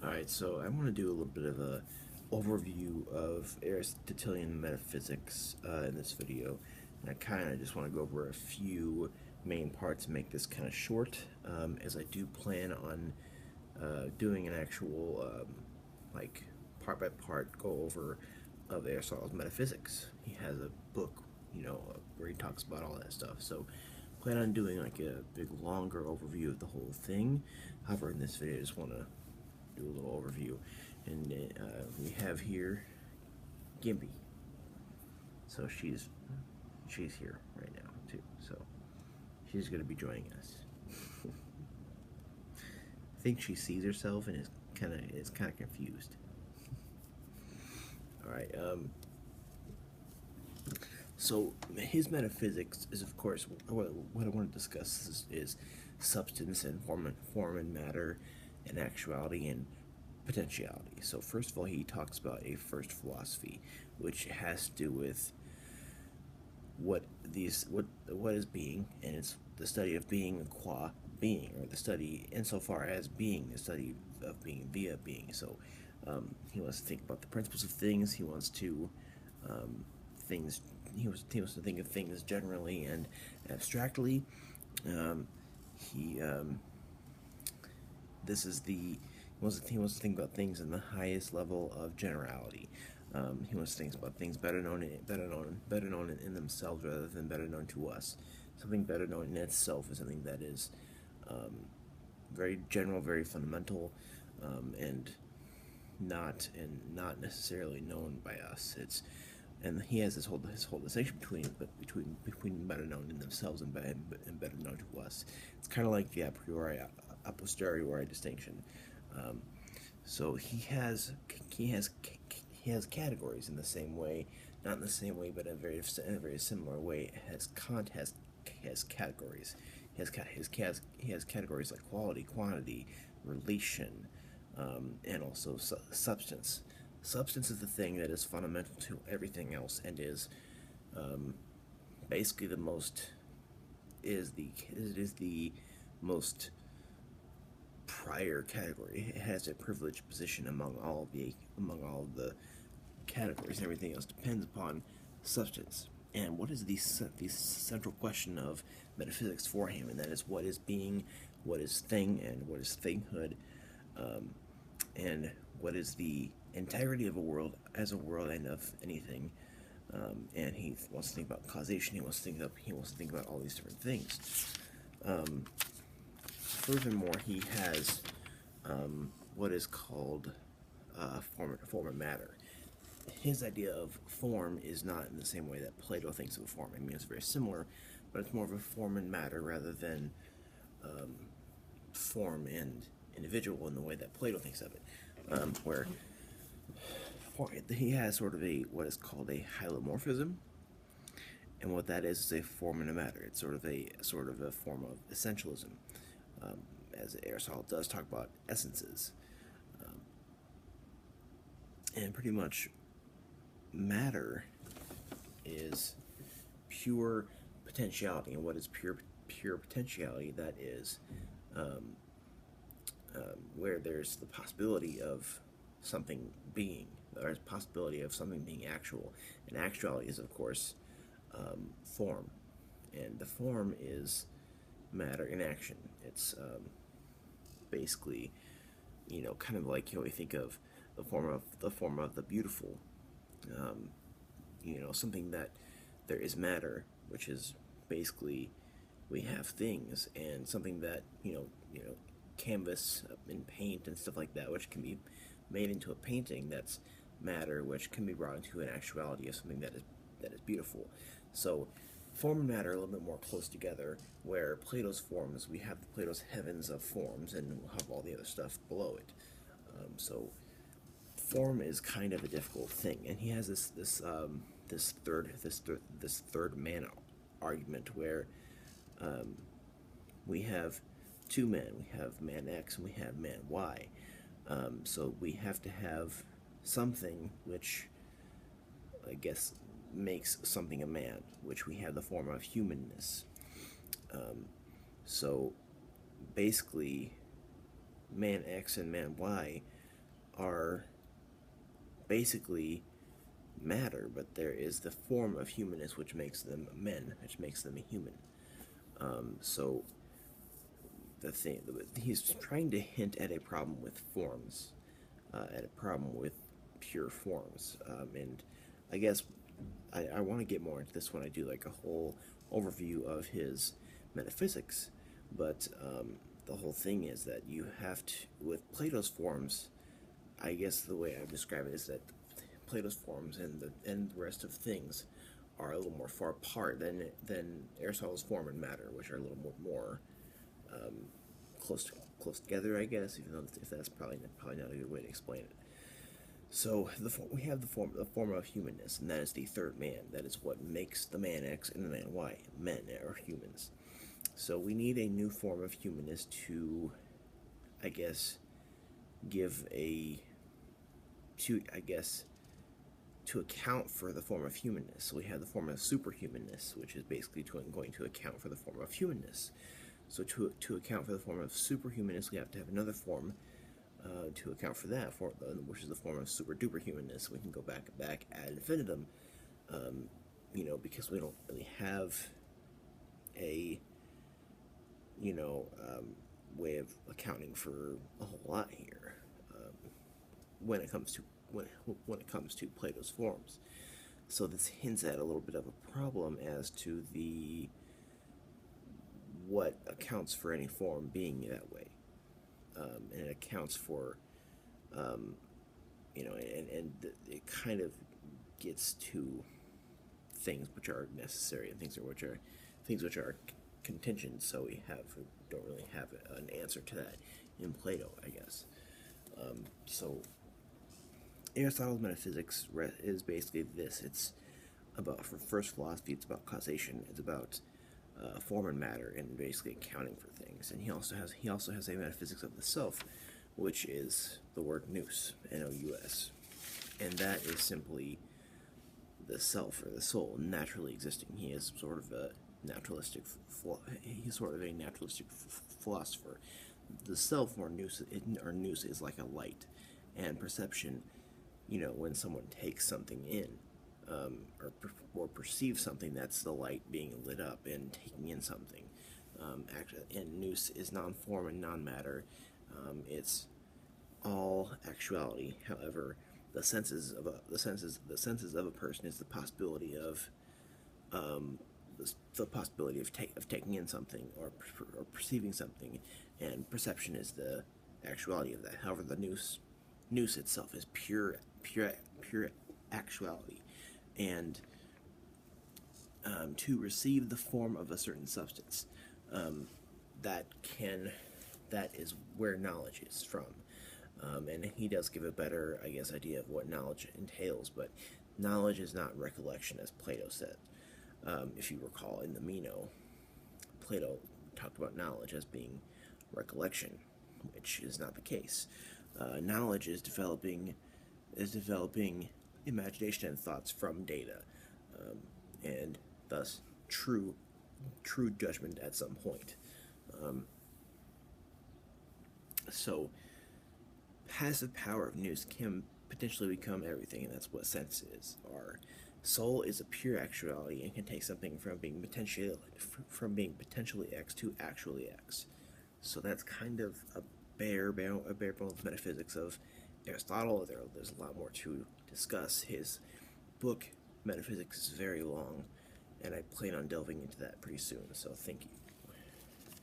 Alright, so I want to do a little bit of a overview of Aristotelian metaphysics in this video. And I kind of just want to go over a few main parts and make this kind of short, as I do plan on doing an actual, like, part by part go over of Aristotle's metaphysics. He has a book, where he talks about all that stuff. So plan on doing like a big longer overview of the whole thing. However, in this video, I just want to do a little overview. And we have here Gimpy. So she's here right now too. So she's going to be joining us. I think she sees herself and is kind of confused. All right. So his metaphysics is, of course, what I want to discuss is substance and form and matter, and actuality and potentiality. So first of all, he talks about a first philosophy, which has to do with what is being, and it's the study of being qua being, or the study insofar as being, the study of being via being. So he wants to think about the principles of things. He wants to things. He wants to think of things generally and abstractly. He this is the he wants to think about things in the highest level of generality. He wants to think about things better known in themselves rather than better known to us. Something better known in itself is something that is very general, very fundamental, and not necessarily known by us. And he has this whole distinction between better known in themselves and better known to us. It's kind of like the a posteriori distinction. Um, so he has categories in the same way, not in the same way, but in a very similar way. As Kant has categories. He has categories like quality, quantity, relation, and also substance. Substance is the thing that is fundamental to everything else, and is basically the most it is the most prior category. It has a privileged position among all of the categories. Everything else depends upon substance. And what is the central question of metaphysics for him? And that is, what is being, what is thing, and what is thinghood, um, and what is the integrity of a world as a world and of anything. And he wants to think about causation. He wants to think about all these different things. Furthermore, he has what is called form and matter. His idea of form is not in the same way that Plato thinks of a form. I mean, it's very similar, but it's more of a form and matter rather than form and individual in the way that Plato thinks of it, where he has sort of what is called a hylomorphism, and what that is a form and a matter. It's sort of a form of essentialism, um, as Aristotle does talk about essences, and pretty much matter is pure potentiality. And what is pure potentiality? That is where there's the possibility of something being, there's possibility of something being actual. And actuality is, of course, form, and the form is matter in action. It's basically, kind of like, we think of the form of the beautiful. Um, something that there is matter, which is basically we have things, and something that canvas and paint and stuff like that, which can be made into a painting. That's matter, which can be brought into an actuality of something that is beautiful. So form and matter are a little bit more close together, where Plato's forms, we have Plato's heavens of forms, and we'll have all the other stuff below it. So form is kind of a difficult thing, and he has this third man argument, where we have two men. We have man X and we have man Y. So we have to have something which, I guess, makes something a man, which we have the form of humanness. So basically, man X and man Y are basically matter, but there is the form of humanness which makes them men, which makes them a human. So the thing he's trying to hint at a problem with forms, at a problem with pure forms, and I guess I want to get more into this when I do like a whole overview of his metaphysics, but the whole thing is that you have to, with Plato's forms, I guess the way I describe it is that Plato's forms and the rest of things are a little more far apart than Aristotle's form and matter, which are a little more close together, I guess. Even though if that's probably not a good way to explain it. So we have the form of humanness, and that is the third man. That is what makes the man X and the man Y. Men are humans. So we need a new form of humanness to, I guess, to account for the form of humanness. So we have the form of superhumanness, which is basically going to account for the form of humanness. So to account for the form of superhumanness, we have to have another form to account for that, which is the form of super duper humanness. We can go back ad infinitum, because we don't really have a way of accounting for a whole lot here when it comes to Plato's forms. So this hints at a little bit of a problem as to what accounts for any form being that way. And it accounts for, and it kind of gets to things which are necessary and things which are contingent. So we don't really have an answer to that in Plato, I guess. So Aristotle's metaphysics is basically this. It's about, for first philosophy, it's about causation. It's about form and matter, and basically accounting for things. And he also has a metaphysics of the self, which is the word nous, N-O-U-S, and that is simply the self or the soul naturally existing. He is sort of a naturalistic philosopher. The self or nous is like a light, and perception. When someone takes something in, or perceives something, that's the light being lit up and taking in something. And nous is non-form and non-matter. It's all actuality. However, the senses of a person is the possibility of taking in something or perceiving something, and perception is the actuality of that. However, the nous itself is pure actuality, and to receive the form of a certain substance, that is where knowledge is from. And he does give a better, I guess, idea of what knowledge entails, but knowledge is not recollection, as Plato said. If you recall, in the Meno, Plato talked about knowledge as being recollection, which is not the case. Knowledge is developing imagination and thoughts from data, and thus true judgment at some point. So passive power of nous can potentially become everything, and that's what sense is. Our soul is a pure actuality and can take something from being potentially X to actually X. So that's kind of a bare bones metaphysics of Aristotle. There's a lot more to discuss. His book Metaphysics is very long, and I plan on delving into that pretty soon. So thank you.